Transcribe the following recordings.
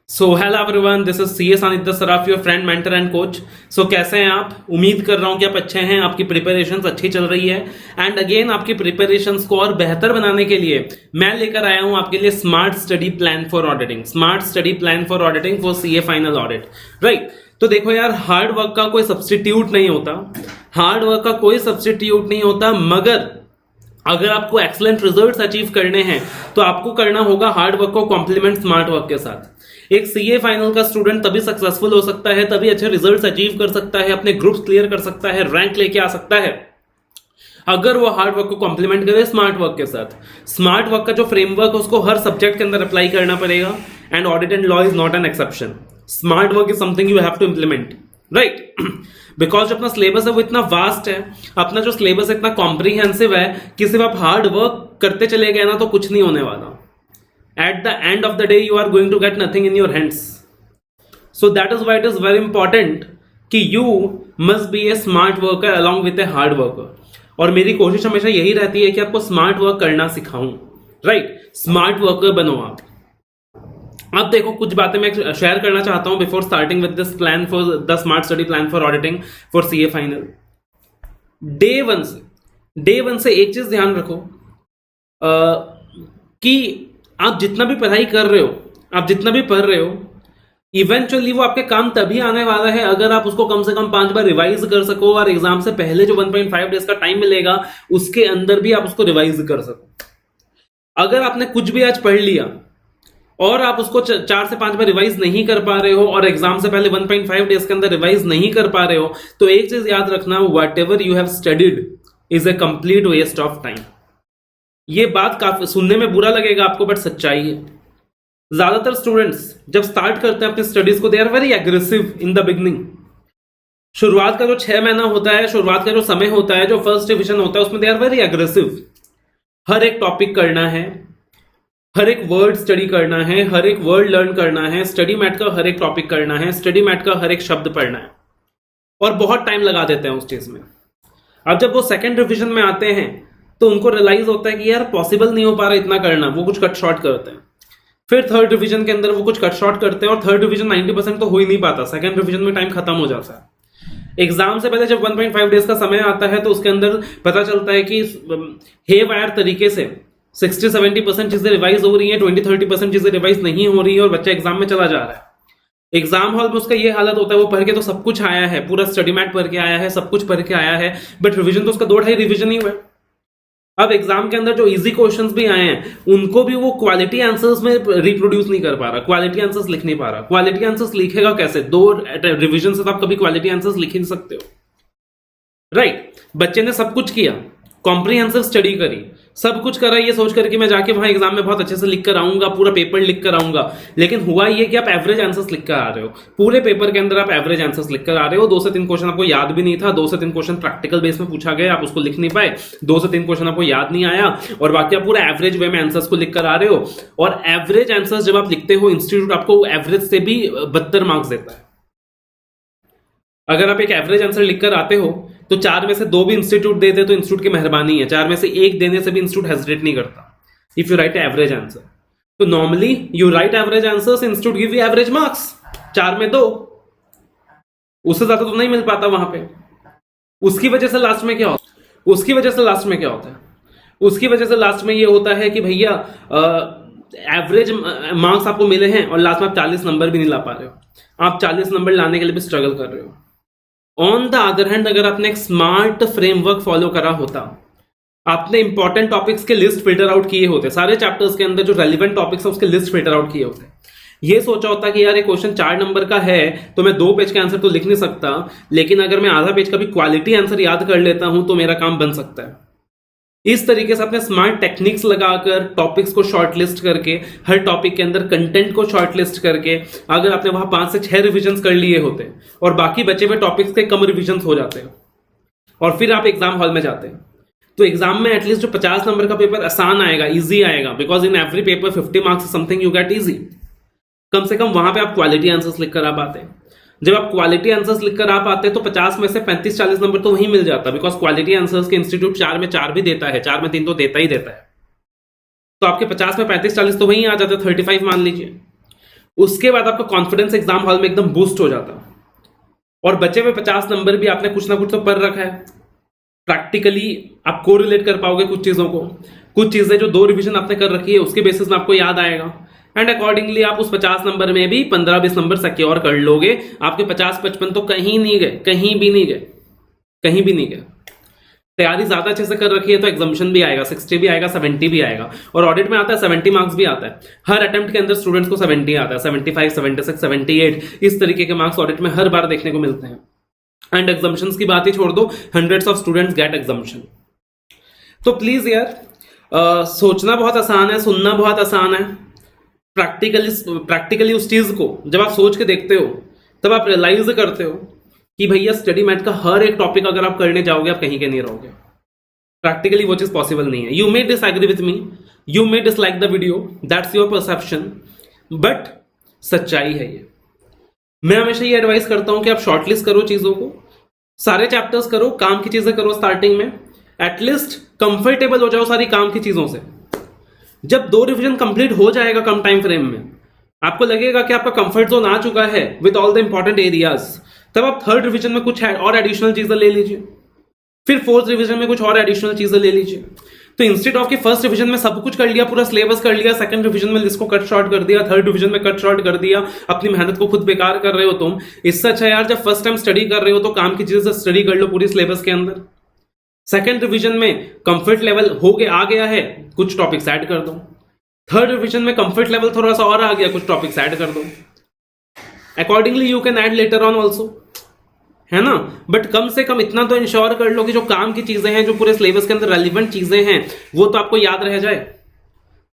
So hello everyone, this is C S Anidya Saraf, your friend mentor and coach. So कैसे हैं आप? उम्मीद कर रहा हूं कि आप अच्छे हैं, आपकी प्रिपरेशंस अच्छी चल रही है। एंड अगेन आपकी प्रिपरेशंस को और बेहतर बनाने के लिए मैं लेकर आया हूं आपके लिए smart study plan for auditing. Smart study plan for auditing for CA final audit, right? तो देखो यार, हार्ड वर्क का कोई सब्स्टिट्यूट नहीं होता, हार्ड वर्क का कोई सब्स्टिट्यूट नहीं होता, मगर अगर आपको एक्सीलेंट रिजल्ट्स अचीव करने हैं तो आपको करना होगा हार्ड वर्क को कॉम्प्लीमेंट स्मार्ट वर्क के साथ। एक सीए फाइनल का स्टूडेंट तभी सक्सेसफुल हो सकता है, तभी अच्छे रिजल्ट्स अचीव कर सकता है, अपने ग्रुप्स क्लियर कर सकता है, रैंक लेके आ सकता है, अगर वो हार्ड वर्क को कॉम्प्लीमेंट करे स्मार्ट वर्क के साथ। स्मार्ट वर्क का जो फ्रेमवर्क है उसको हर सब्जेक्ट के अंदर अप्लाई करना पड़ेगा, and audit and law is not an exception. Smart work is something you have to implement, right? Because जो अपना सिलेबस है वो इतना वास्ट है, अपना जो सिलेबस इतना कॉम्प्रीहेंसिव है कि सिर्फ आप हार्ड वर्क करते चले गए ना तो कुछ नहीं होने वाला। At the end of the day you are going to get nothing in your hands. So that is why it is very important कि you must be a smart worker along with a hard worker. और मेरी कोशिश हमेशा यही रहती है कि आपको स्मार्ट वर्क करना सिखाऊं, राइट? स्मार्ट वर्कर बनो आप। अब देखो, कुछ बातें मैं शेयर करना चाहता हूं before starting with this plan for the smart study plan for auditing for CA final. Day one से एक चीज ध्यान रखो कि आप जितना भी पढ़ाई कर रहे हो, आप जितना भी पढ़ रहे हो, इवेंचुअली वो आपके काम तभी आने वाला है अगर आप उसको कम से कम 5 बार रिवाइज कर सको, और एग्जाम से पहले जो 1.5 डेज का टाइम मिलेगा उसके अंदर भी आप उसको रिवाइज कर सको। अगर आपने कुछ भी आज पढ़ लिया और आप उसको 4 से 5 बार रिवाइज नहीं कर पा रहे हो, और एग्जाम से पहले 1.5 डेज के अंदर रिवाइज नहीं कर पा रहे हो, तो एक चीज याद रखना, whatever you have studied is a complete waste of time. ये बात काफी सुनने में बुरा लगेगा आपको, बट सच्चाई है। ज्यादातर स्टूडेंट्स जब स्टार्ट करते हैं अपनी स्टडीज को, they are very aggressive in the beginning. शुरुआत का जो 6 महीना होता है, शुरुआत का जो समय होता है, जो फर्स्ट डिविजन होता है, उसमें दे आर वेरी एग्रेसिव। हर एक टॉपिक करना है, हर एक वर्ड स्टडी करना है, हर एक वर्ड लर्न करना है, स्टडी मैट का हर एक टॉपिक करना है, स्टडी मैट का हर एक शब्द पढ़ना है, और बहुत टाइम लगा देते हैं उस चीज में। अब जब वो सेकंड रिवीजन में आते हैं तो उनको रियलाइज होता है कि यार पॉसिबल नहीं हो पा रहा इतना करना, वो कुछ कट शॉर्ट करते हैं। फिर थर्ड रिवीजन के अंदर वो कुछ कट शॉर्ट करते हैं, और थर्ड रिवीजन 90% तो हो ही नहीं पाता, सेकंड रिवीजन में टाइम खत्म हो जाता है। एग्जाम से पहले जब 1.5 डेज का समय आता है तो उसके अंदर पता चलता है कि हे वायर तरीके से 60-70% चीजें रिवाइज हो रही हैं, 20-30% चीजें रिवाइज नहीं हो रही है, और बच्चा एग्जाम में चला जा रहा है। एग्जाम हॉल में उसका ये हालत होता है, वो पढ़ के तो सब कुछ आया है, पूरा स्टडी मैट पढ़ के आया है, सब कुछ पढ़ के आया है, बट रिवीजन तो उसका 2-2.5 रिवीजन ही हुआ है। अब एग्जाम के अंदर जो इजी क्वेश्चंस भी आए हैं उनको भी वो क्वालिटी आंसर्स में रिप्रोड्यूस नहीं कर पा रहा, क्वालिटी आंसर्स लिख नहीं पा रहा। क्वालिटी आंसर्स लिखेगा कैसे? 2 रिवीजन से तो आप कभी क्वालिटी आंसर्स लिख ही नहीं सकते हो, राइट? बच्चे ने सब कुछ किया, कॉम्प्रिहेंसिव स्टडी करी, सब कुछ करा ये सोच करके मैं जाके वहां एग्जाम में बहुत अच्छे से लिख कर आऊंगा, पूरा पेपर लिख कर आऊंगा, लेकिन हुआ ये कि आप एवरेज आंसर्स लिख कर आ रहे हो। पूरे पेपर के अंदर आप एवरेज आंसर्स लिख कर आ रहे हो। 2 से 3 क्वेश्चन आपको याद भी नहीं था, 2 से 3 क्वेश्चन प्रैक्टिकल बेस में पूछा गया, आप उसको लिख नहीं पाए, 2 से 3 क्वेश्चन आपको याद नहीं आया, और बाकी आप पूरा एवरेज वे में आंसर्स को लिख कर आ रहे हो। और एवरेज आंसर्स जब आप लिखते हो, इंस्टीट्यूट आपको एवरेज से भी 72 मार्क्स देता है। अगर आप एक एवरेज आंसर लिखकर आते हो तो 4 में से 2 भी इंस्टीट्यूट दे दे तो इंस्टीट्यूट की मेहरबानी है, 4 में से 1 देने से भी इंस्टीट्यूट हेजिटेट नहीं करता if you write average answer. तो normally you write average answers, institute give you average marks, 4 में 2, उससे ज्यादा तो नहीं मिल पाता वहां पे। उसकी वजह से लास्ट में क्या होता है? उसकी वजह से लास्ट में ये होता है कि भैया एवरेज मार्क्स आपको मिले हैं और लास्ट में आप 40 नंबर भी नहीं ला पा रहे हो, आप 40 नंबर लाने के लिए भी स्ट्रगल कर रहे हो। ऑन द अदर हैंड, अगर आपने एक स्मार्ट फ्रेमवर्क फॉलो करा होता, आपने इंपॉर्टेंट टॉपिक्स के लिस्ट फिल्टर आउट किए होते, सारे चैप्टर्स के अंदर जो रेलिवेंट टॉपिक्स है उसके लिस्ट फिल्टर आउट किए होते, ये सोचा होता कि यार ये क्वेश्चन 4 नंबर का है तो मैं 2 पेज का आंसर तो लिख नहीं सकता, लेकिन अगर मैं आधा पेज का भी क्वालिटी आंसर याद कर लेता हूं तो मेरा काम बन सकता है। इस तरीके से अपने स्मार्ट टेक्निक्स लगाकर, टॉपिक्स को शॉर्टलिस्ट करके, हर टॉपिक के अंदर कंटेंट को शॉर्टलिस्ट करके, अगर आपने वहां 5 से 6 रिविजन कर लिए होते और बाकी बचे हुए टॉपिक्स के कम रिविजन हो जाते हैं, और फिर आप एग्जाम हॉल में जाते हैं, तो एग्जाम में एटलीस्ट जो 50 नंबर का पेपर आसान आएगा, इजी आएगा, because in every paper 50 marks something you get easy. कम से कम वहां पे आप क्वालिटी आंसर्स लिख कर आ पाते हैं। जब आप क्वालिटी आंसर्स लिखकर आ पाते हैं तो 50 में से 35-40 नंबर तो वहीं मिल जाता है, बिकॉज क्वालिटी आंसर्स के इंस्टीट्यूट 4 में 4 भी देता है, 4 में 3 तो देता ही देता है। तो आपके 50 में 35-40 तो वहीं आ जाते हैं, 35 मान लीजिए। उसके बाद आपका कॉन्फिडेंस एग्जाम हॉल में एकदम बूस्ट हो जाता। और बचे हुए 50 नंबर भी आपने कुछ ना कुछ तो पढ़ रखा है, प्रैक्टिकली आप कोरिलेट कर पाओगे कुछ चीजों को, कुछ चीजें जो 2 रिवीजन आपने कर रखी है उसके बेसिस में आपको याद आएगा, एंड अकॉर्डिंगली आप उस 50 नंबर में भी 15-20 नंबर सिक्योर कर लोगे। आपके 50-55 तो कहीं नहीं गए, कहीं भी नहीं गए, कहीं भी नहीं गए। तैयारी ज्यादा अच्छे से कर रखी है तो एग्जामिशन भी आएगा, 60 भी आएगा, 70 भी आएगा, और ऑडिट में आता है 70 मार्क्स भी आता है। हर अटेम्प्ट के अंदर स्टूडेंट्स को 70 आता है, 75, 76, 78 इस तरीके के मार्क्स ऑडिट में हर बार देखने को मिलते हैं। एंड एग्जामिशंस की बात ही छोड़ दो, hundreds of students get examination. तो प्लीज यार, सोचना बहुत आसान है, सुनना बहुत आसान है, प्रैक्टिकली उस चीज को जब आप सोच के देखते हो तब आप रियलाइज करते हो कि भैया स्टडी मैट का हर एक टॉपिक अगर आप करने जाओगे आप कहीं के नहीं रहोगे। प्रैक्टिकली वो चीज पॉसिबल नहीं है। You may disagree with me, you may dislike the video, that's your perception, but सच्चाई है ये। मैं हमेशा ये एडवाइस करता हूं कि आप शॉर्टलिस्ट करो चीजों को, सारे चैप्टर्स करो, काम की चीजें करो स्टार्टिंग में, एटलीस्ट कंफर्टेबल हो जाओ सारी काम की चीजों से। जब 2 रिवीजन कंप्लीट हो जाएगा कम टाइम फ्रेम में, आपको लगेगा कि आपका कंफर्ट जोन आ चुका है with all the important areas, तब आप 3rd रिवीजन में कुछ और एडिशनल चीजें ले लीजिए, फिर 4th रिवीजन में कुछ और एडिशनल चीजें ले लीजिए। तो इंस्टेड ऑफ कि 1st रिवीजन में सब कुछ कर लिया, पूरा सिलेबस कर लिया, 2nd रिवीजन में लिस्ट को कट शॉर्ट कर दिया, 3rd रिवीजन में कट शॉर्ट कर दिया, अपनी मेहनत को खुद बेकार कर रहे हो तुम। इससे अच्छा यार जब फर्स्ट टाइम स्टडी कर रहे हो तो काम की चीजें से स्टडी कर लो पूरी सिलेबस के अंदर। 2nd रिवीजन में कंफर्ट लेवल आ गया है, कुछ टॉपिक्स ऐड कर दो। 3rd रिवीजन में कंफर्ट लेवल थोड़ा सा और आ गया, कुछ टॉपिक्स ऐड कर दो। Accordingly you can add later on also, है ना। बट कम से कम इतना तो इंश्योर कर लो कि जो काम की चीजें हैं, जो पूरे सिलेबस के अंदर रेलिवेंट चीजें हैं, वो तो आपको याद रह जाए,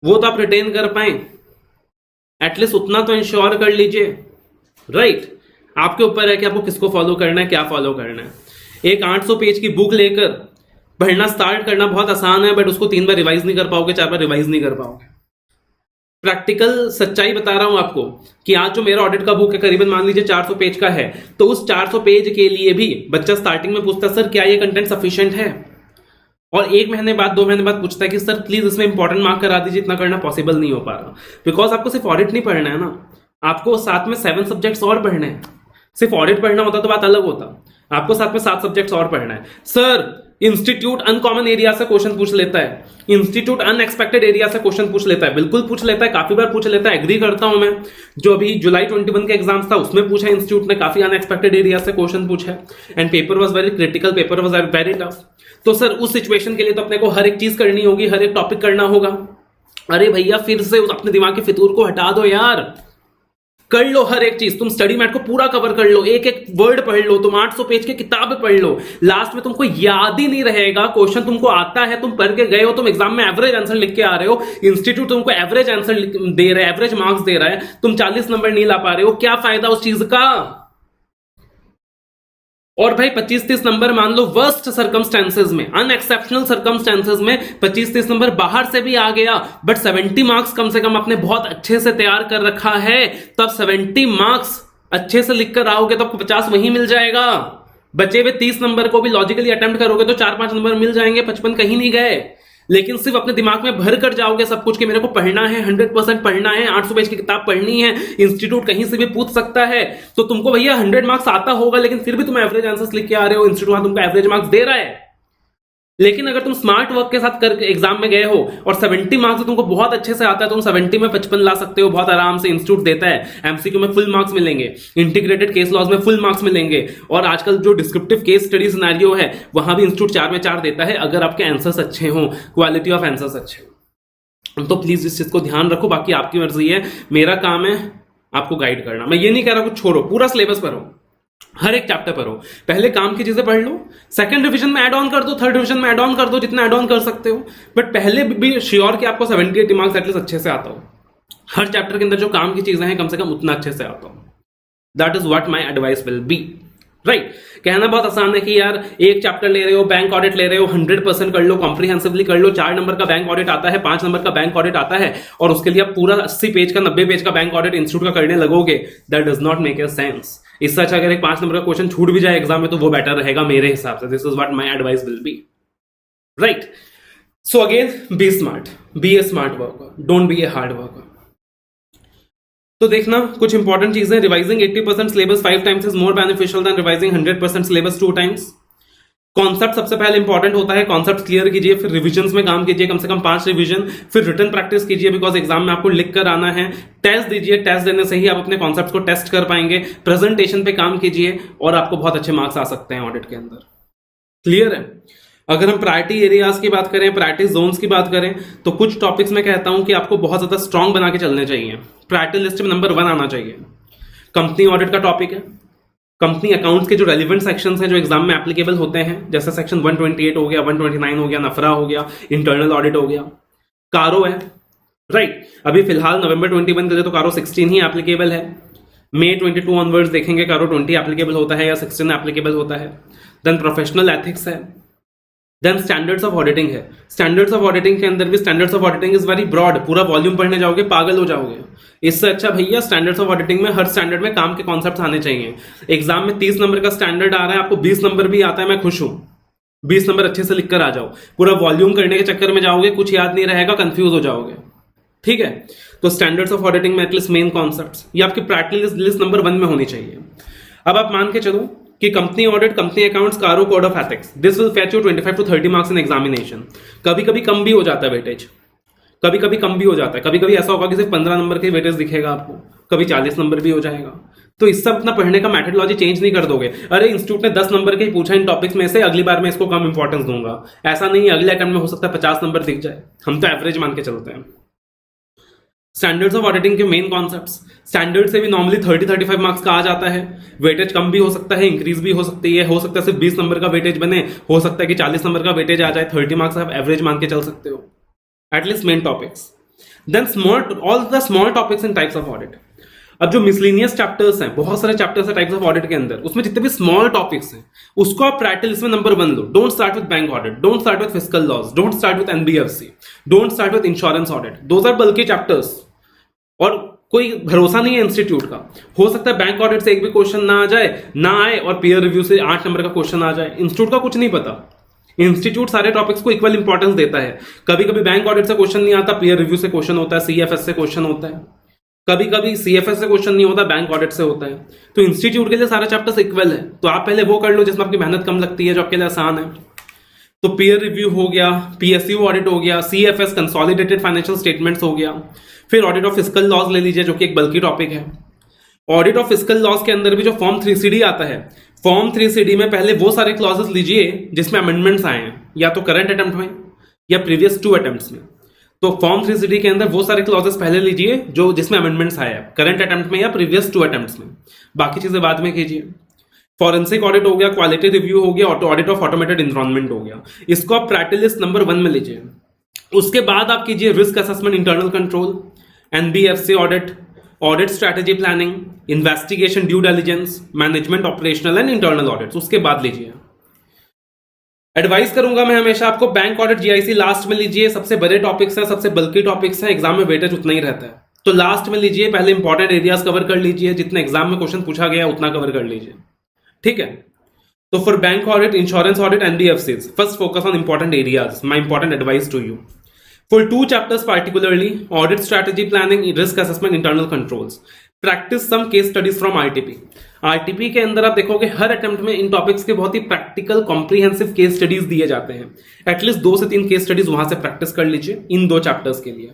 वो तो आप रिटेन कर पाए, एटलीस्ट उतना तो इंश्योर कर लीजिए, राइट। आपके ऊपर है कि आपको किसको फॉलो करना है, क्या फॉलो करना है। एक 800 पेज की बुक लेकर पढ़ना स्टार्ट करना बहुत आसान है, बट उसको 3 बार रिवाइज नहीं कर पाओगे, 4 बार रिवाइज नहीं कर पाओगे। प्रैक्टिकल सच्चाई बता रहा हूं आपको कि आज जो मेरा ऑडिट का बुक है करीबन मान लीजिए 400 पेज का है, तो उस 400 पेज के लिए भी बच्चा स्टार्टिंग में पूछता है सर क्या ये कंटेंट सफिशिएंट है, और 1 महीने बाद 2 महीने बाद पूछता है कि सर प्लीज इसमें इंपॉर्टेंट मार्क करा दीजिए, इतना करना पॉसिबल नहीं हो पा रहा। बिकॉज आपको सिर्फ ऑडिट नहीं पढ़ना है ना, आपको साथ में 7 सब्जेक्ट्स और पढ़ने हैं। सिर्फ ऑडिट पढ़ना होता तो बात अलग होता, आपको साथ में 7 सब्जेक्ट्स और पढ़ना है। सर इंस्टीट्यूट अनकॉमन एरिया से क्वेश्चन पूछ लेता है, इंस्टीट्यूट अनएक्सपेक्टेड एरिया से क्वेश्चन पूछ लेता है, बिल्कुल पूछ लेता है, काफी बार पूछ लेता है, एग्री करता हूं मैं। जो अभी जुलाई 21 के एग्जाम्स था उसमें पूछा इंस्टीट्यूट ने, काफी अनएक्सपेक्टेड एरिया से क्वेश्चन पूछा, and paper was very critical, paper was very tough. तो सर उस सिचुएशन के लिए तो अपने को हर एक चीज करनी होगी, हर एक टॉपिक करना होगा। अरे भैया फिर से अपने दिमाग के फितूर को हटा दो यार, कर लो हर एक चीज। तुम स्टडी मैट को पूरा कवर कर लो, एक एक वर्ड पढ़ लो, तुम 800 पेज की किताब पढ़ लो, लास्ट में तुमको याद ही नहीं रहेगा। क्वेश्चन तुमको आता है, तुम पढ़ के गए हो, तुम एग्जाम में एवरेज आंसर लिख के आ रहे हो, इंस्टीट्यूट तुमको एवरेज आंसर दे रहा है, एवरेज मार्क्स दे रहा है, तुम 40 नंबर नहीं ला पा रहे हो, क्या फायदा उस चीज का। और भाई 25-30 नंबर मान लो वर्स्ट सर्कमस्टेंसेस में, अनएक्सेप्शनल सर्कमस्टेंसेस में 25-30 नंबर बाहर से भी आ गया, बट 70 मार्क्स कम से कम आपने बहुत अच्छे से तैयार कर रखा है, तब 70 मार्क्स अच्छे से लिख कर आओगे तो आपको 50 वहीं मिल जाएगा। बचे हुए 30 नंबर को भी लॉजिकली अटेम्प्ट करोगे तो 4-5 नंबर मिल जाएंगे, 55 कहीं नहीं गए। लेकिन सिर्फ अपने दिमाग में भर कर जाओगे सब कुछ कि मेरे को पढ़ना है, 100% पढ़ना है, 800 पेज की किताब पढ़नी है, इंस्टीट्यूट कहीं से भी पूछ सकता है, तो तुमको भैया 100 मार्क्स आता होगा, लेकिन फिर भी तुम एवरेज आंसर्स लिख के आ रहे हो, इंस्टीट्यूट तुमको एवरेज मार्क्स दे रहा है। लेकिन अगर तुम स्मार्ट वर्क के साथ करके एग्जाम में गए हो और 70 मार्क्स तुमको बहुत अच्छे से आता है, तुम 70 में 55 ला सकते हो बहुत आराम से, इंस्टीट्यूट देता है। एमसीक्यू में फुल मार्क्स मिलेंगे, इंटीग्रेटेड केस लॉज में फुल मार्क्स मिलेंगे, और आजकल जो डिस्क्रिप्टिव केस स्टडी सिनेरियो है वहां भी इंस्टीट्यूट 4 में 4 देता है, अगर आपके आंसर्स अच्छे हों, क्वालिटी ऑफ आंसर्स अच्छे हो। तो प्लीज इस चीज को ध्यान रखो, बाकी आपकी मर्जी है, मेरा काम है आपको गाइड करना। मैं ये नहीं कह रहा कुछ छोड़ो, पूरा सिलेबस पढ़ो, हर एक चैप्टर पढ़ो, पहले काम की चीजें पढ़ लो, 2nd रिवीजन में ऐड ऑन कर दो, 3rd रिवीजन में ऐड ऑन कर दो, जितना ऐड ऑन कर सकते हो, बट पहले भी श्योर कि आपको 70-80 मार्क्स एटलीस्ट अच्छे से आता हो, हर चैप्टर के अंदर जो काम की चीजें हैं कम से कम उतना अच्छे से आता हो। That is what my advice will be, right. कहना बहुत आसान है कि यार एक चैप्टर ले रहे हो, बैंक ऑडिट ले रहे हो, 100% कर लो, कॉम्प्रिहेंसिवली कर लो, 4 नंबर का बैंक ऑडिट आता है, 5 नंबर का बैंक ऑडिट आता है, और उसके लिए आप पूरा 80 पेज का 90 पेज का बैंक ऑडिट इंस्टीट्यूट का करने लगोगे, that does not make a sense. इससे अच्छा अगर एक 5 नंबर का क्वेश्चन छूट भी जाए एग्जाम में तो वो बेटर रहेगा मेरे हिसाब से। This is what my advice will be, right. So again, be smart, be a smart worker, don't be a hard worker. तो देखना कुछ इंपॉर्टेंट चीजें, revising 80% syllabus 5 times is more beneficial than revising 100% syllabus 2 times. Concept सबसे पहले important होता है, concept clear कीजिए, फिर रिविजन में काम कीजिए, कम से कम 5 रिविजन, फिर रिटर्न प्रैक्टिस कीजिए बिकॉज एग्जाम में आपको लिख कर आना है। टेस्ट दीजिए, टेस्ट देने से ही आप अपने कॉन्सेप्ट को टेस्ट कर पाएंगे। प्रेजेंटेशन पे काम कीजिए और आपको बहुत अच्छे मार्क्स आ सकते हैं ऑडिट के अंदर। क्लियर है? अगर हम प्रायोरिटी एरियाज की बात करें, प्रायोरिटी जोन्स की बात करें, तो कुछ टॉपिक्स में कहता हूं कि आपको बहुत ज्यादा स्ट्रांग बना के चलने चाहिए। प्रायोरिटी लिस्ट में नंबर 1 आना चाहिए। कंपनी ऑडिट का टॉपिक है, कंपनी अकाउंट्स के जो रेलिवेंट सेक्शंस हैं जो एग्जाम में एप्लीकेबल होते हैं, जैसे सेक्शन 128 हो गया, 129 हो गया, नफरा हो गया, इंटरनल ऑडिट हो गया, कारो है, राइट। अभी फिलहाल नवंबर 21 के लिए तो कारो 16 ही एप्लीकेबल है। मई 22 ऑनवर्ड्स देखेंगे कारो 20 एप्लीकेबल होता है या 16 एप्लीकेबल होता है। देन प्रोफेशनल एथिक्स है, देन स्टैंडर्ड्स ऑफ ऑडिटिंग है। स्टैंडर्ड्स ऑफ ऑडिटिंग के अंदर भी standards of auditing is very broad, पूरा वॉल्यूम पढ़ने जाओगे पागल हो जाओगे। इससे अच्छा भैया स्टैंडर्ड्स ऑफ ऑडिटिंग में हर स्टैंडर्ड में काम के कॉन्सेप्ट्स आने चाहिए। एग्जाम में 30 नंबर का स्टैंडर्ड आ रहा है, आपको 20 नंबर भी आता है, मैं खुश हूं। 20 नंबर अच्छे से लिख कर आ जाओ। पूरा वॉल्यूम करने के चक्कर में जाओगे, कुछ याद नहीं रहेगा, कंफ्यूज हो जाओगे। ठीक है, तो स्टैंडर्ड्स ऑफ ऑडिटिंग में एटलीस्ट मेन कॉन्सेप्ट्स ये आपकी प्रैक्टिस लिस्ट नंबर 1 में होनी चाहिए। अब आप मान के चलो कि कंपनी ऑडिट, कंपनी अकाउंट्स, कारो, code of ethics, this will fetch you 25 to 30 marks in examination. कभी कभी कम भी हो जाता है वेटेज, कभी कभी कम भी हो जाता है, कभी कभी ऐसा होगा कि सिर्फ 15 नंबर के वेटेज दिखेगा आपको, कभी 40 नंबर भी हो जाएगा। तो इससे अपना पढ़ने का मेथडोलॉजी चेंज नहीं कर दोगे। अरे इंस्टीट्यूट ने 10 नंबर के ही पूछा इन टॉपिक्स में से, अगली बार मैं इसको कम इंपॉर्टेंस दूंगा, ऐसा नहीं है। अगले अटेम्प्ट में हो सकता है 50 नंबर दिख जाए, हम तो एवरेज मान के चलते हैं। स्टैंडर्ड्स ऑफ ऑडिटिंग के मेन कॉन्सेप्ट्स, स्टैंडर्ड से भी नॉर्मली 30-35 मार्क्स का आ जाता है। वेटेज कम भी हो सकता है, इंक्रीज भी हो सकती है, हो सकता है सिर्फ 20 नंबर का वेटेज बने, हो सकता है कि 40 नंबर का वेटेज आ जाए। 30 मार्क्स आप एवरेज मान के चल सकते हो, at least main topics. Then all the small topics in types of audit. अब जो मिसलिनियस चैप्टर्स हैं, बहुत सारे चैप्टर्स हैं टाइप्स ऑफ ऑडिट के अंदर, उसमें जितने भी स्मॉल टॉपिक्स हैं उसको आप प्रायोरिटी लिस्ट में नंबर 1 लो। Don't start with bank audit, don't start with fiscal laws, don't start with NBFC, don't start with insurance audit. Those are बल्कि चैप्टर्स और कोई भरोसा नहीं है इंस्टीट्यूट का। हो सकता है बैंक ऑडिट से एक भी क्वेश्चन ना आ जाए, ना आए, और पीयर रिव्यू से 8 नंबर का क्वेश्चन आ जाए। इंस्टीट्यूट का कुछ नहीं पता। इंस्टीट्यूट सारे टॉपिक्स को इक्वल इंपॉर्टेंस देता है। कभी कभी बैंक ऑडिट से क्वेश्चन नहीं आता, पीयर रिव्यू से क्वेश्चन होता है, सीएफएस से क्वेश्चन होता है, कभी कभी सीएफएस से क्वेश्चन नहीं होता, बैंक ऑडिट से होता है। तो इंस्टीट्यूट के लिए सारे चैप्टर्स इक्वल है। तो आप पहले वो कर लो जिसमें आपकी मेहनत कम लगती है, जो आपके लिए आसान है। तो पीयर रिव्यू हो गया, पीएसयू ऑडिट हो गया, सीएफएस कंसोलिडेटेड फाइनेंशियल स्टेटमेंट्स हो गया, फिर ऑडिट ऑफ फिस्कल लॉज ले लीजिए जो कि एक बल्कि टॉपिक है। ऑडिट ऑफ फिस्कल लॉज के अंदर भी जो फॉर्म 3CD आता है, फॉर्म 3CD में पहले वो सारे क्लॉजेस लीजिए जिसमें अमेंडमेंट्स आए हैं, या तो करंट अटेम्प्ट में या प्रीवियस 2 अटेम्प्ट्स में। तो फॉर्म 3CD के अंदर वो सारे क्लॉजेस पहले लीजिए जो जिसमें अमेंडमेंट्स आए हैं, करंट अटेम्प्ट में या प्रीवियस 2 अटेम्प्ट्स में। बाकी चीजें बाद में कीजिए। फॉरेंसिक ऑडिट हो गया, क्वालिटी रिव्यू हो गया, ऑडिट ऑफ ऑटोमेटेड एनवायरनमेंट हो गया। इसको आप प्रायोरिटी लिस्ट नंबर 1 में लीजिए। उसके बाद आप कीजिए risk assessment, internal control, NBFC audit, audit strategy planning, investigation, due diligence, management, operational and internal audits उसके बाद लीजिए। एडवाइस करूंगा मैं हमेशा आपको बैंक ऑडिट, जीआईसी लास्ट में लीजिए। सबसे बड़े टॉपिक्स हैं, सबसे बल्कि टॉपिक्स हैं, एग्जाम में वेटेज उतना ही रहता है, तो लास्ट में लीजिए। पहले इंपॉर्टेंट एरियाज कवर कर लीजिए, जितने एग्जाम में क्वेश्चन पूछा गया उतना कवर कर लीजिए। ठीक है, तो for bank audit, insurance audit, NBFCs, first focus on important areas. My important advice to you for 2 chapters particularly, audit strategy planning, risk assessment, internal controls, practice some case studies from RTP। RTP के अंदर आप देखोगे हर attempt में इन topics के बहुत ही practical comprehensive case studies दिए जाते हैं। एटलीस्ट 2 से 3 केस स्टडीज वहां से प्रैक्टिस कर लीजिए इन 2 चैप्टर्स के लिए।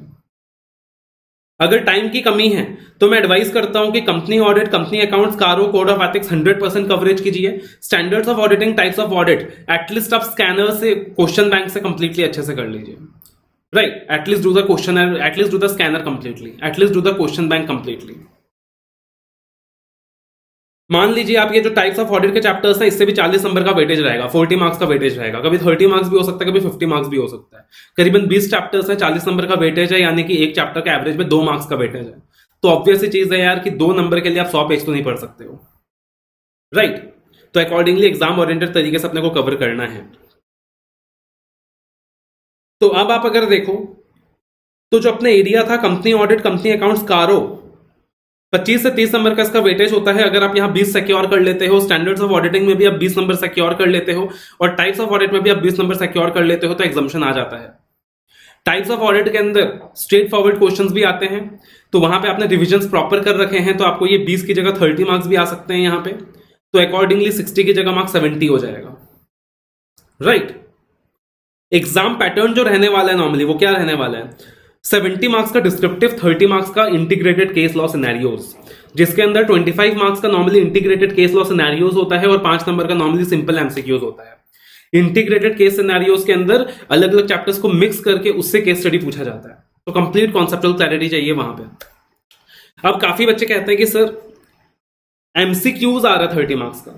अगर टाइम की कमी है तो मैं एडवाइस करता हूं कि कंपनी ऑडिट, कंपनी अकाउंट्स, कारो, कोड ऑफ एथिक्स 100% कवरेज कीजिए। Standards of auditing, types of audit at least आप स्कैनर से, क्वेश्चन बैंक से कंप्लीटली अच्छे से कर लीजिए। Right, at least do the questionnaire, at least do the scanner completely, at least do the question bank completely। मान लीजिए आप ये जो टाइप्स ऑफ ऑडिट के चैप्टर्स हैं इससे भी 40 नंबर का वेटेज रहेगा, 40 मार्क्स का वेटेज रहेगा, कभी 30 मार्क्स भी हो सकता है, कभी 50 मार्क्स भी हो सकता है। करीबन 20 चैप्टर्स है, 40 नंबर का वेटेज है, यानी कि एक चैप्टर का एवरेज में 2 मार्क्स का वेटेज है। तो ऑब्वियस सी चीज है यार कि 2 नंबर के लिए आप 100 पेज तो नहीं पढ़ सकते हो, राइट। तो अकॉर्डिंगली एग्जाम ओरिएंटेड तरीके से अपने को कवर करना है। तो अब आप अगर देखो तो जो अपने एरिया था कंपनी ऑडिट, कंपनी अकाउंट्स, कारो, 25 से 30 नंबर का इसका वेटेज होता है। अगर आप यहाँ 20 सिक्योर कर लेते हो, स्टैंडर्ड्स ऑफ ऑडिटिंग में भी आप 20 नंबर सिक्योर कर लेते हो, और टाइप्स ऑफ ऑडिट में भी आप 20 नंबर सिक्योर कर लेते हो, तो एग्जाम्शन आ जाता है। टाइप्स ऑफ ऑडिट के अंदर स्ट्रेट फॉरवर्ड क्वेश्चंस भी आते हैं, तो वहां पे आपने रिविजन्स प्रॉपर कर रखे हैं तो आपको ये 20 की जगह 30 मार्क्स भी आ सकते हैं यहाँ पे, तो अकॉर्डिंगली 60 की जगह मार्क्स 70 हो जाएगा, राइट। एग्जाम पैटर्न जो रहने वाला है नॉर्मली वो क्या रहने वाला है, 70 मार्क्स का डिस्क्रिप्टिव, 30 मार्क्स का इंटीग्रेटेड केस लॉ सिनेरियोज, जिसके अंदर 25 मार्क्स का normally integrated case law scenarios होता है और 5 नंबर का नॉर्मली सिंपल एमसीक्यूज होता है। इंटीग्रेटेड केस सिनेरियोज के अंदर अलग अलग चैप्टर्स को मिक्स करके उससे केस स्टडी पूछा जाता है, तो कंप्लीट कॉन्सेप्चुअल क्लैरिटी चाहिए वहां पे। अब काफी बच्चे कहते हैं कि सर एमसीक्यूज आ रहा है 30 मार्क्स का,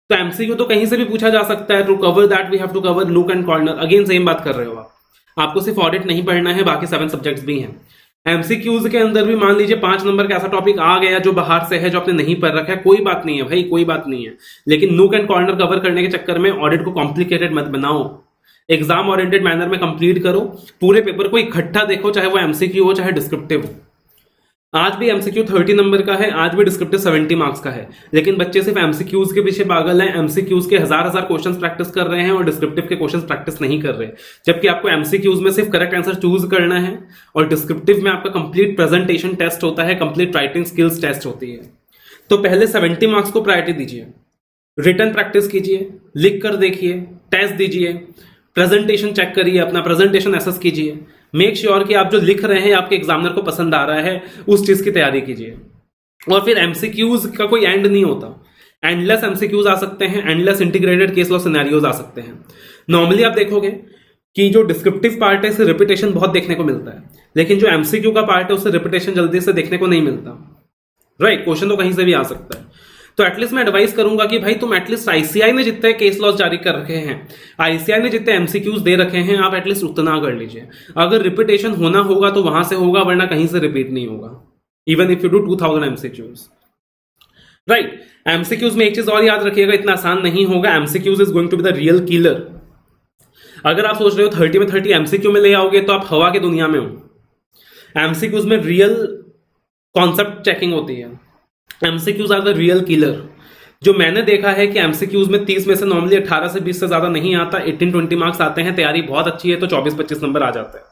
तो एमसीक्यू तो कहीं से भी पूछा जा सकता है, to cover that we have to cover nook and corner. Again same बात कर रहे हो आपको सिर्फ ऑडिट नहीं पढ़ना है, बाकी 7 सब्जेक्ट्स भी हैं। एमसीक्यूज के अंदर भी मान लीजिए 5 नंबर का ऐसा टॉपिक आ गया जो बाहर से है, जो आपने नहीं पढ़ रखा है, कोई बात नहीं है भाई, कोई बात नहीं है, लेकिन नूक एंड कॉर्नर कवर करने के चक्कर में ऑडिट को कॉम्प्लिकेटेड मत बनाओ, एग्जाम ओरिएंटेड मैनर में कंप्लीट करो, पूरे पेपर को इकट्ठा देखो, चाहे वो एमसीक्यू हो चाहे डिस्क्रिप्टिव हो। आज भी एमसीक्यू 30 नंबर का है, आज भी डिस्क्रिप्टिव 70 मार्क्स का है, लेकिन बच्चे सिर्फ एमसीक्यूज के पीछे पागल हैं, एमसीक्यूज के हजार क्वेश्चंस प्रैक्टिस कर रहे हैं और डिस्क्रिप्टिव के क्वेश्चंस प्रैक्टिस नहीं कर रहे, जबकि आपको एमसीक्यूज में सिर्फ करेक्ट आंसर चूज करना है और डिस्क्रिप्टिव में आपका कंप्लीट प्रेजेंटेशन टेस्ट होता है, कंप्लीट राइटिंग स्किल्स टेस्ट होती है। तो पहले 70 मार्क्स को प्रायोरिटी दीजिए, रिटर्न प्रैक्टिस कीजिए, लिख कर देखिए, टेस्ट दीजिए, प्रेजेंटेशन चेक करिए, अपना प्रेजेंटेशन एसेस कीजिए, मेक श्योर कि आप जो लिख रहे हैं आपके एग्जामिनर को पसंद आ रहा है, उस चीज की तैयारी कीजिए। और फिर एमसीक्यूज का कोई एंड नहीं होता, एंडलेस एमसीक्यूज आ सकते हैं, endless integrated case law scenarios आ सकते हैं। नॉर्मली आप देखोगे कि जो डिस्क्रिप्टिव पार्ट है इससे रिपीटेशन बहुत देखने को मिलता है, लेकिन जो एमसीक्यू का पार्ट है उससे रिपीटेशन जल्दी से देखने को नहीं मिलता, राइट। क्वेश्चन तो कहीं से भी आ सकता है। तो एटलीस्ट मैं एडवाइस करूंगा कि भाई तुम एटलीस्ट आईसीआई ने जितने केस लॉस जारी कर रखे हैं, आईसीआई ने जितने एमसीक्यूज दे रखे हैं, आप एटलीस्ट उतना कर लीजिए। अगर रिपीटेशन होना होगा तो वहां से होगा, वरना कहीं से रिपीट नहीं होगा, even if you do 2000 MCQs, right. MCQs में एक चीज और याद रखिएगा, इतना आसान नहीं होगा, MCQs is going to be the real killer. अगर आप सोच रहे हो 30 में 30 एमसीक्यू में ले आओगे तो आप हवा की दुनिया में हो। एमसीक्यूज में रियल कॉन्सेप्ट चेकिंग होती है, MCQs are the real killer. जो मैंने देखा है कि एमसीक्यूज में 30 में से नॉर्मली 18 से 20 से ज्यादा नहीं आता, 18-20 मार्क्स आते हैं, तैयारी बहुत अच्छी है तो 24-25 नंबर आ जाता है।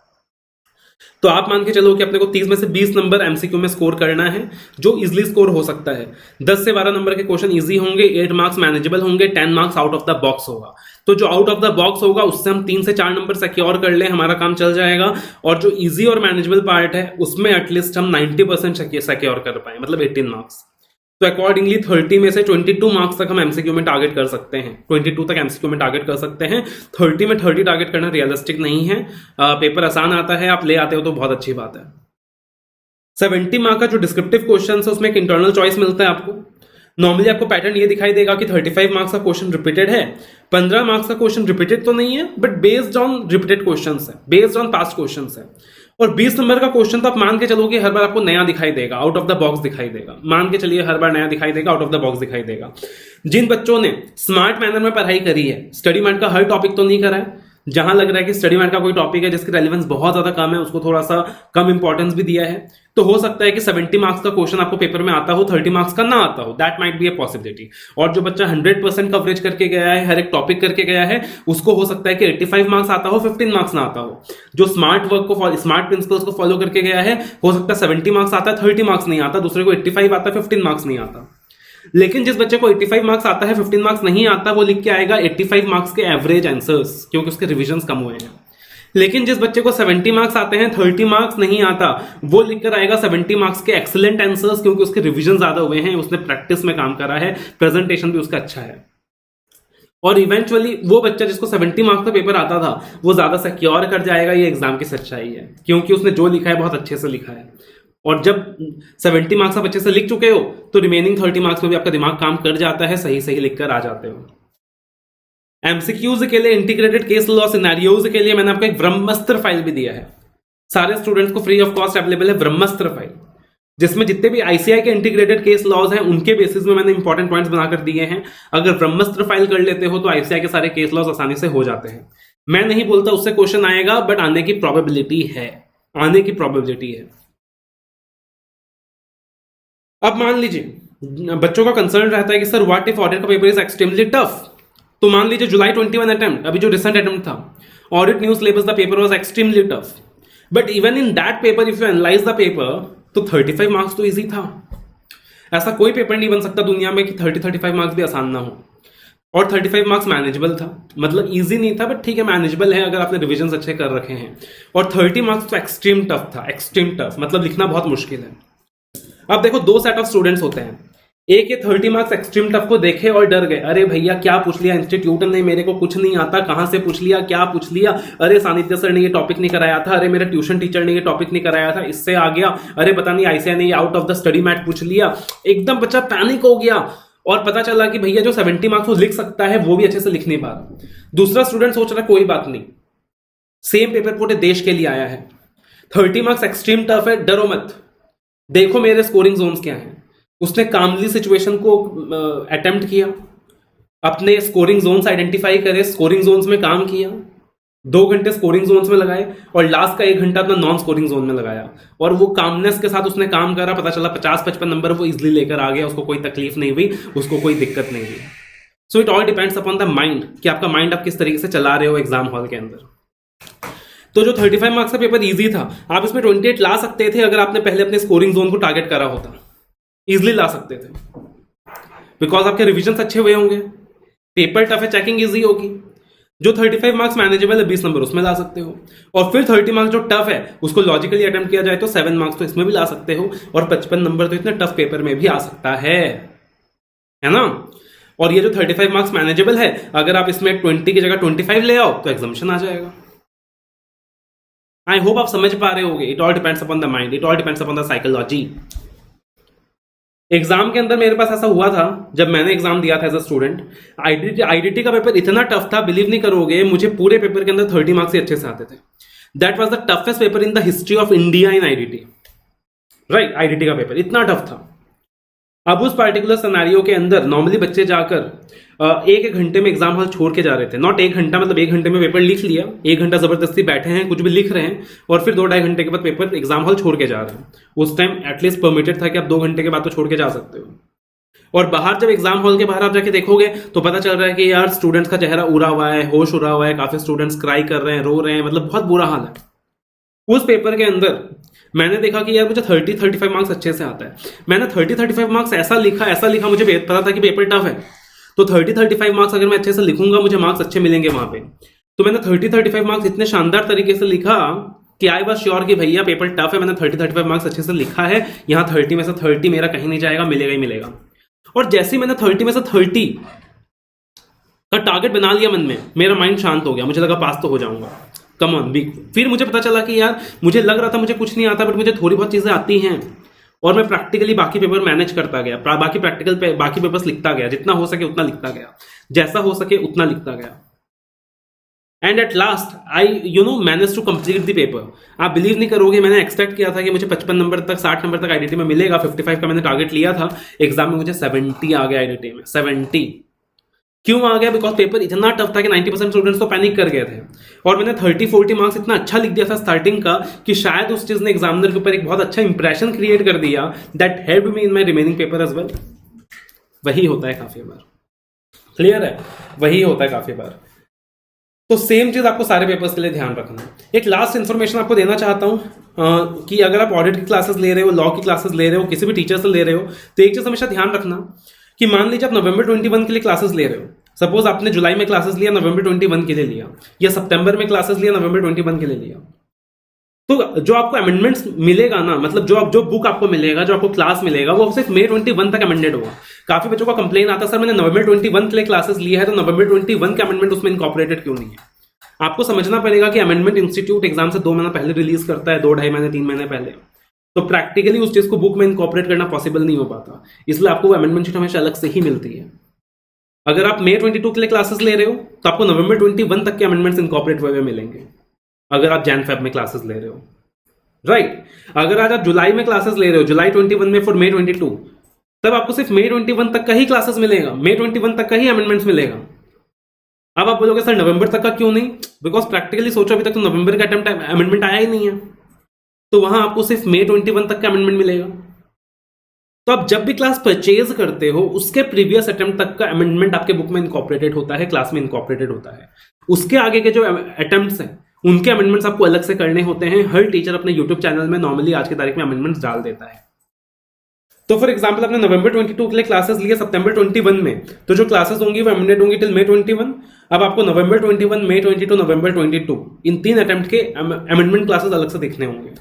तो आप मान के चलो कि अपने को 30 में से 20 नंबर एमसीक्यू में स्कोर करना है, जो इजीली स्कोर हो सकता है। 10 से 12 नंबर के क्वेश्चन इजी होंगे, 8 मार्क्स मैनेजेबल होंगे, 10 marks out of the box होगा। तो जो आउट ऑफ द बॉक्स होगा उससे हम 3 से 4 नंबर सिक्योर कर लें, हमारा काम चल जाएगा। और जो इजी और मैनेजेबल पार्ट है उसमें एटलीस्ट हम 90% सिक्योर कर पाए, मतलब 18 मार्क्स। तो अकॉर्डिंगली 30 में से 22 मार्क्स तक हम एमसीक्यू में टारगेट कर सकते हैं, 22 तक एमसीक्यू में टारगेट कर सकते हैं। 30 में 30 टारगेट करना रियलिस्टिक नहीं है। पेपर आसान आता है, आप ले आते हो तो बहुत अच्छी बात है। 70 मार्क का जो डिस्क्रिप्टिव क्वेश्चन है उसमें एक इंटरनल चॉइस मिलता है आपको। नॉर्मली आपको पैटर्न ये दिखाई देगा कि 35 मार्क्स का क्वेश्चन रिपीटेड है, 15 मार्क्स का क्वेश्चन रिपीटेड तो नहीं है but based on repeated question है, बेस्ड ऑन पास्ट क्वेश्चन है। और 20 नंबर का क्वेश्चन तो आप मान के चलोगे हर बार आपको नया दिखाई देगा, आउट ऑफ द बॉक्स दिखाई देगा। मान के चलिए हर बार नया दिखाई देगा, आउट ऑफ द बॉक्स दिखाई देगा। जिन बच्चों ने स्मार्ट मैनर में पढ़ाई करी है, स्टडी मैट का हर टॉपिक तो नहीं करा है, जहां लग रहा है कि स्टडी मैट का कोई टॉपिक है जिसकी रेलेवेंस बहुत ज्यादा कम है, उसको थोड़ा सा कम इंपॉर्टेंस भी दिया है, तो हो सकता है कि 70 मार्क्स का क्वेश्चन आपको पेपर में आता हो, 30 मार्क्स का ना आता हो, that might be a possibility. और जो बच्चा 100% कवरेज करके गया है, हर एक टॉपिक करके गया है, उसको हो सकता है कि 85 मार्क्स आता हो, 15 मार्क्स ना आता हो। जो स्मार्ट वर्क को, स्मार्ट प्रिंसिपल्स को फॉलो करके गया है, हो सकता है 70 मार्क्स आता है, 30 मार्क्स नहीं आता, दूसरे को 85 आता है, 15 मार्क्स नहीं आता। लेकिन जिस बच्चे को 85 मार्क्स आता है, 15 मार्क्स नहीं आता, वो लिख के आएगा 85 मार्क्स के एवरेज आंसर्स, क्योंकि उसके रिविजन्स कम हुए हैं। लेकिन जिस बच्चे को 70 मार्क्स आते हैं, 30 मार्क्स नहीं आता, वो लिखकर आएगा 70 मार्क्स के एक्सीलेंट आंसर्स, क्योंकि उसके रिविजन ज्यादा हुए हैं, उसने प्रैक्टिस में काम करा है, प्रेजेंटेशन भी उसका अच्छा है। और इवेंचुअली वो बच्चा जिसको 70 मार्क्स का पेपर आता था, वो ज्यादा सिक्योर कर जाएगा। ये एग्जाम की सच्चाई है, क्योंकि उसने जो लिखा है बहुत अच्छे से लिखा है। और जब 70 मार्क्स आप अच्छे से लिख चुके हो तो रिमेनिंग 30 मार्क्स में भी आपका दिमाग काम कर जाता है, सही सही लिखकर आ जाते हो। एमसीक्यूज के लिए, इंटीग्रेटेड केस लॉ सिनेरियोज के लिए मैंने आपको एक ब्रह्मास्त्र फाइल भी दिया है, सारे स्टूडेंट्स को फ्री ऑफ कॉस्ट अवेलेबल है ब्रह्मास्त्र फाइल, जिसमें जितने भी आईसीआई के इंटीग्रेटेड केस लॉज हैं उनके बेसिस में मैंने इंपॉर्टेंट पॉइंट्स बनाकर दिए हैं। अगर ब्रह्मास्त्र फाइल कर लेते हो तो आईसीआई के सारे केस लॉज आसानी से हो जाते हैं। मैं नहीं बोलता उससे क्वेश्चन आएगा, बट आने की प्रोबेबिलिटी है, आने की प्रोबेबिलिटी है। अब मान लीजिए बच्चों का कंसर्न रहता है कि सर व्हाट इफ ऑडिट का पेपर इज एक्सट्रीमली टफ। तो मान लीजिए जुलाई 21 अटेम्प्ट, अभी जो रिसेंट अटेम्प्ट था, audit new syllabus the paper was extremely tough. But even in that paper if you analyse the paper, तो 35 मार्क्स तो इजी था। ऐसा कोई पेपर नहीं बन सकता दुनिया में कि 35 मार्क्स भी आसान ना हो। और 35 मार्क्स मैनेजेबल था, मतलब इजी नहीं था बट ठीक है मैनेजेबल है अगर आपने रिविजन अच्छे कर रखे हैं। और 30 मार्क्स तो एक्सट्रीम टफ था, एक्सट्रीम टफ, मतलब लिखना बहुत मुश्किल है। अब देखो दो सेट ऑफ स्टूडेंट्स होते हैं, एक ये 30 मार्क्स एक्सट्रीम टफ को देखे और डर गए, अरे भैया क्या पूछ लिया इंस्टीट्यूट ने, मेरे को कुछ नहीं आता, कहां से पूछ लिया, क्या पूछ लिया, अरे सानिध्य सर ने ये टॉपिक नहीं कराया था, अरे मेरे ट्यूशन टीचर ने ये टॉपिक नहीं कराया था, इससे आ गया, अरे पता नहीं आईसीआई ने out of the study mat पूछ लिया। एकदम बच्चा पैनिक हो गया और पता चला कि भैया जो 70 मार्क्स वो लिख सकता है वो भी अच्छे से लिख नहीं पा रहा। दूसरा स्टूडेंट सोच रहा है कोई बात नहीं, सेम पेपर पूरे देश के लिए आया है, 30 मार्क्स एक्सट्रीम टफ है, डरो मत, देखो मेरे स्कोरिंग जोन्स क्या हैं। उसने कामली सिचुएशन को अटेम्प्ट किया, अपने स्कोरिंग जोन्स आइडेंटिफाई करे, स्कोरिंग जोन्स में काम किया, 2 घंटे स्कोरिंग जोन्स में लगाए और लास्ट का 1 घंटा अपना नॉन स्कोरिंग जोन में लगाया। और वो कामनेस के साथ उसने काम करा, पता चला 50-55 नंबर वो इजिली लेकर आ गया, उसको कोई तकलीफ नहीं हुई, उसको कोई दिक्कत नहीं हुई। So it all depends upon the mind कि आपका माइंड आप किस तरीके से चला रहे हो एग्जाम हॉल के अंदर। तो जो 35 मार्क्स का पेपर इजी था, आप इसमें 28 ला सकते थे अगर आपने पहले अपने स्कोरिंग जोन को टारगेट करा होता, इजिली ला सकते थे, बिकॉज आपके रिविजन अच्छे हुए होंगे। पेपर टफ है, चेकिंग इजी होगी। जो 35 मार्क्स मैनेजेबल है 20 नंबर उसमें ला सकते हो, और फिर 30 मार्क्स जो टफ है उसको लॉजिकली अटेम्प्ट किया जाए तो 7 मार्क्स तो इसमें भी ला सकते हो, और 55 नंबर तो इतने टफ पेपर में भी आ सकता है ना। और ये जो 35 मार्क्स मैनेजेबल है, अगर आप इसमें 20 की जगह 25 ले आओ तो एग्जाम्शन आ जाएगा। आई होप आप समझ पा रहे होगे। It all depends upon the mind, it all depends upon the psychology. Exam के अंदर मेरे पास ऐसा हुआ था, जब मैंने एग्जाम दिया था एज अ स्टूडेंट, आईडीटी का पेपर इतना टफ था, बिलीव नहीं करोगे, मुझे पूरे पेपर के अंदर 30 मार्क्स ही अच्छे से आते थे। That was the toughest paper in the history of India in IDT, right. IDT का पेपर इतना टफ था। अब उस पार्टिकुलर सिनेरियो के अंदर नॉर्मली बच्चे जाकर 1 घंटे में एग्जाम हॉल छोड़ के जा रहे थे, नॉट 1 घंटा, मतलब 1 घंटे में पेपर लिख लिया, 1 घंटा जबरदस्ती बैठे हैं कुछ भी लिख रहे हैं, और फिर 2-2.5 घंटे के बाद पेपर एग्जाम हॉल छोड़ के जा रहे हैं। उस टाइम एटलीस्ट परमिटेड था कि आप 2 घंटे के बाद तो छोड़ के जा सकते हो। और बाहर जब एग्जाम हॉल के बाहर आप जाके देखोगे तो पता चल रहा है कि यार स्टूडेंट्स का चेहरा उड़ा हुआ है, होश उड़ा हुआ है, काफी स्टूडेंट्स क्राई कर रहे हैं, रो रहे हैं, मतलब बहुत बुरा हाल है। उस पेपर के अंदर मैंने देखा कि यार मुझे 30-35 मार्क्स अच्छे से आता है। मैंने 30-35 मार्क्स ऐसा लिखा, मुझे पता था कि पेपर टफ है, तो 30-35 मार्क्स अगर मैं अच्छे से लिखूंगा मुझे मार्क्स अच्छे मिलेंगे वहां पे। तो मैंने 30-35 मार्क्स इतने शानदार तरीके से लिखा कि आई वाज श्योर कि भैया पेपर टफ है, मैंने 30-35 मार्क्स अच्छे से लिखा है, यहाँ 30 में से 30 मेरा कहीं नहीं जाएगा, मिलेगा ही मिलेगा। और जैसे ही मैंने 30 में से 30 का टारगेट बना लिया मन में, मेरा माइंड शांत हो गया, मुझे लगा पास तो हो जाऊंगा, कम ऑन बी। फिर मुझे पता चला कि यार मुझे लग रहा था मुझे कुछ नहीं आता, बट मुझे थोड़ी बहुत चीजें आती हैं, और मैं प्रैक्टिकली बाकी पेपर मैनेज करता गया, बाकी प्रैक्टिकल पे बाकी पेपर्स लिखता गया, जितना हो सके उतना लिखता गया, जैसा हो सके उतना लिखता गया। And at last I manage to complete the paper. आप बिलीव नहीं करोगे, मैंने एक्सपेक्ट किया था कि मुझे 55 नंबर तक, 60 नंबर तक आईडीटी में मिलेगा, 55 का मैंने टारगेट लिया था, एग्जाम में मुझे 70 आ गया आईडीटी में। 70 क्यों आ गया? बिकॉज पेपर इतना टफ था कि 90% स्टूडेंट्स तो पैनिक कर गए थे, और मैंने 30-40 मार्क्स इतना अच्छा लिख दिया था स्टार्टिंग का कि शायद उस चीज ने एग्जामिनर के ऊपर एक बहुत अच्छा इंप्रेशन क्रिएट कर दिया, that helped me in my remaining paper as well. वही होता है काफी बार, क्लियर है, वही होता है काफी बार। तो सेम चीज आपको सारे पेपर्स के लिए ध्यान रखना है। एक लास्ट इन्फॉर्मेशन आपको देना चाहता हूं कि अगर आप ऑडिट की क्लासेस ले रहे हो, लॉ की क्लासेस ले रहे हो, किसी भी टीचर से ले रहे हो, तो एक चीज हमेशा ध्यान रखना कि मान लीजिए आप नवंबर 21 के लिए क्लासेस ले रहे हो, सपोज आपने जुलाई में क्लासेस लिया, नवंबर 21 के लिए लिया, या सितंबर में क्लासेस लिया, नवंबर 21 के लिए लिया, तो जो आपको अमेंडमेंट्स मिलेगा ना, मतलब जो बुक आपको मिलेगा, जो आपको क्लास मिलेगा, वो सिर्फ मई 21 तक अमेंडेड होगा। काफी बच्चों का कंप्लेन आता है, सर मैंने नवंबर 21 के लिए क्लासेस लिया है, तो नवंबर 21 के अमेंडमेंट उसमें इनकॉर्पोरेटेड क्यों नहीं है? आपको समझना पड़ेगा कि अमेंडमेंट इंस्टीट्यूट एग्जाम से 2 महीना पहले रिलीज करता है, 2-2.5 महीने 3 महीने पहले, तो प्रैक्टिकली उस चीज को बुक में इनकॉर्पोरेट करना पॉसिबल नहीं हो पाता, इसलिए आपको वो अमेंडमेंट शीट हमेशा अलग से ही मिलती है। अगर आप मई 22 के लिए क्लासेस ले रहे हो तो आपको नवंबर 21 तक के अमेंडमेंट्स इनकॉर्पोरेट हुए मिलेंगे, अगर आप जैन फेब में क्लासेस ले रहे हो, राइट। अगर आज आप जुलाई में क्लासेस ले रहे हो, जुलाई 21 में फॉर मई 22, तब आपको सिर्फ मई 21 तक का ही क्लासेस मिलेगा, मई 21 तक का ही अमेंडमेंट्स मिलेगा। अब आप बोलोगे सर नवंबर तक का क्यों नहीं? बिकॉज प्रैक्टिकली सोचो अभी तक तो नवंबर का अमेंडमेंट आया ही नहीं है, तो वहां आपको सिर्फ मई 21 तक का अमेंडमेंट मिलेगा। तो आप जब भी क्लास परचेज करते हो, उसके प्रीवियस अटेम्प्ट तक का अमेंडमेंट आपके बुक में इनकॉर्पोरेटेड होता है, क्लास में इनकॉर्पोरेटेड होता है। उसके आगे के जो अटेम्प्ट्स हैं उनके अमेंडमेंट्स आपको अलग से करने होते हैं। हर टीचर अपने यूट्यूब चैनल में नॉर्मली आज की तारीख में अमेंडमेंट्स डाल देता है। तो फॉर एग्जाम्पल आपने नवंबर 22 के लिए क्लासेस लिए सितंबर 21 में, तो जो क्लासेस होंगी वो अमेंडेड होंगी टिल मई 21। अब आपको नवंबर 21, मई 22, नवंबर 22 इन 3 अटेम्प्ट के अमेंडमेंट क्लासेस अलग से देखने होंगे।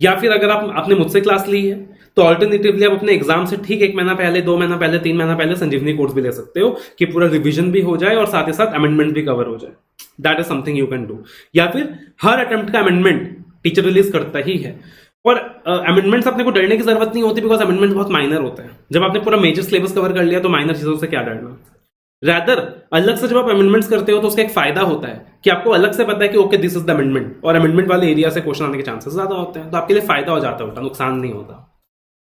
या फिर अगर आपने मुझसे क्लास ली है तो ऑल्टरनेटिवली आप अपने एग्जाम से ठीक 1 महीना पहले, 2 महीना पहले, 3 महीना पहले संजीवनी कोर्स भी ले सकते हो कि पूरा रिवीजन भी हो जाए और साथ ही साथ अमेंडमेंट भी कवर हो जाए। That is something you can do. या फिर हर अटेम्प्ट का अमेंडमेंट टीचर रिलीज करता ही है। और अमेंडमेंट्स अपने को डरने की जरूरत नहीं होती, बिकॉज अमेंडमेंट बहुत माइनर होते हैं। जब आपने पूरा मेजर सिलेबस कवर कर लिया तो माइनर चीजों से क्या डरना। रैदर अलग से जब आप अमेंडमेंट्स करते हो तो उसका एक फायदा होता है कि आपको अलग से पता है कि okay this is the amendment, और अमेंडमेंट वाले एरिया से क्वेश्चन आने के चांसेस ज्यादा होते हैं, तो आपके लिए फायदा हो जाता है, नुकसान नहीं होता।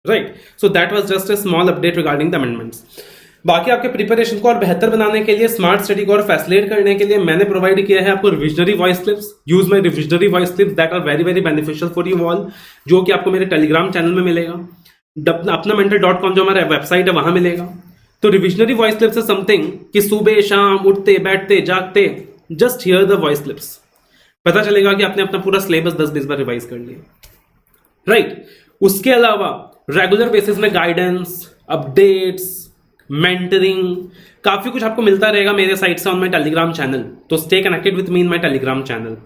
Right, so that was just a small update regarding the amendments. बाकी आपके प्रिपरेशन को और बेहतर बनाने के लिए, स्मार्ट स्टडी को और फैसिलिटेट करने के लिए मैंने प्रोवाइड किया है आपको revisionary voice clips. Use my revisionary voice clips that are very very beneficial for you all, जो कि आपको मेरे टेलीग्राम चैनल में मिलेगा, अपनामेंटर.com जो हमारा वेबसाइट है वहां मिलेगा। तो revisionary voice clips is something कि सुबह शाम उठते बैठते जागते just here the voice clips, पता चलेगा कि आपने अपना पूरा सिलेबस 10-20 बार रिवाइज कर लिया। राइट, उसके अलावा रेगुलर बेसिस में गाइडेंस, अपडेट्स, मेंटरिंग, काफी कुछ आपको मिलता रहेगा मेरे साइट से ऑन माय टेलीग्राम चैनल। तो stay connected with me in my Telegram channel.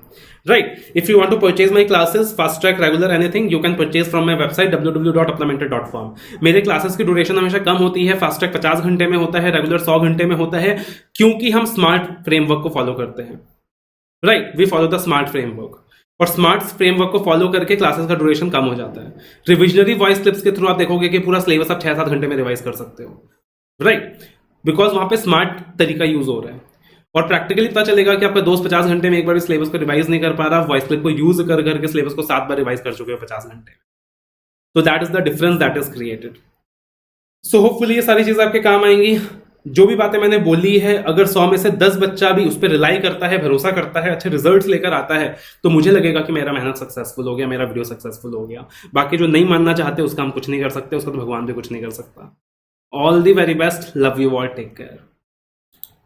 Right, if you want to purchase my classes, fast track, regular, anything, you can purchase from my website www.apnamentor.com। मेरे classes की duration हमेशा कम होती है। Fast track 50 घंटे में होता है, regular 100 घंटे में होता है, क्योंकि हम स्मार्ट फ्रेमवर्क को फॉलो करते हैं। Right, we follow the smart framework, और स्मार्ट फ्रेमवर्क को फॉलो करके क्लासेस का ड्यूरेशन कम हो जाता है। रिविजनरी वॉइस क्लिप्स के थ्रू आप देखोगे कि पूरा सिलेबस आप 6-7 घंटे में रिवाइज कर सकते हो। राइट, बिकॉज वहां पे स्मार्ट तरीका यूज हो रहा है, और प्रैक्टिकली पता चलेगा कि आपका दोस्त 50 घंटे में एक बार भी सिलेबस को रिवाइज नहीं कर पा रहा, वॉइस क्लिप को यूज कर करके सिलेबस को 7 बार रिवाइज कर चुके हो 50 घंटे। तो that is the difference that is created. So hopefully ये सारी चीजें आपके काम आएंगी। जो भी बातें मैंने बोली है, अगर 100 में से 10 बच्चा भी उस पर रिलाई करता है, भरोसा करता है, अच्छे रिजल्ट्स लेकर आता है, तो मुझे लगेगा कि मेरा मेहनत सक्सेसफुल हो गया, मेरा वीडियो सक्सेसफुल हो गया। बाकी जो नहीं मानना चाहते उसका हम कुछ नहीं कर सकते, उसका तो भगवान भी कुछ नहीं कर सकता। All the very best, love you all, take care.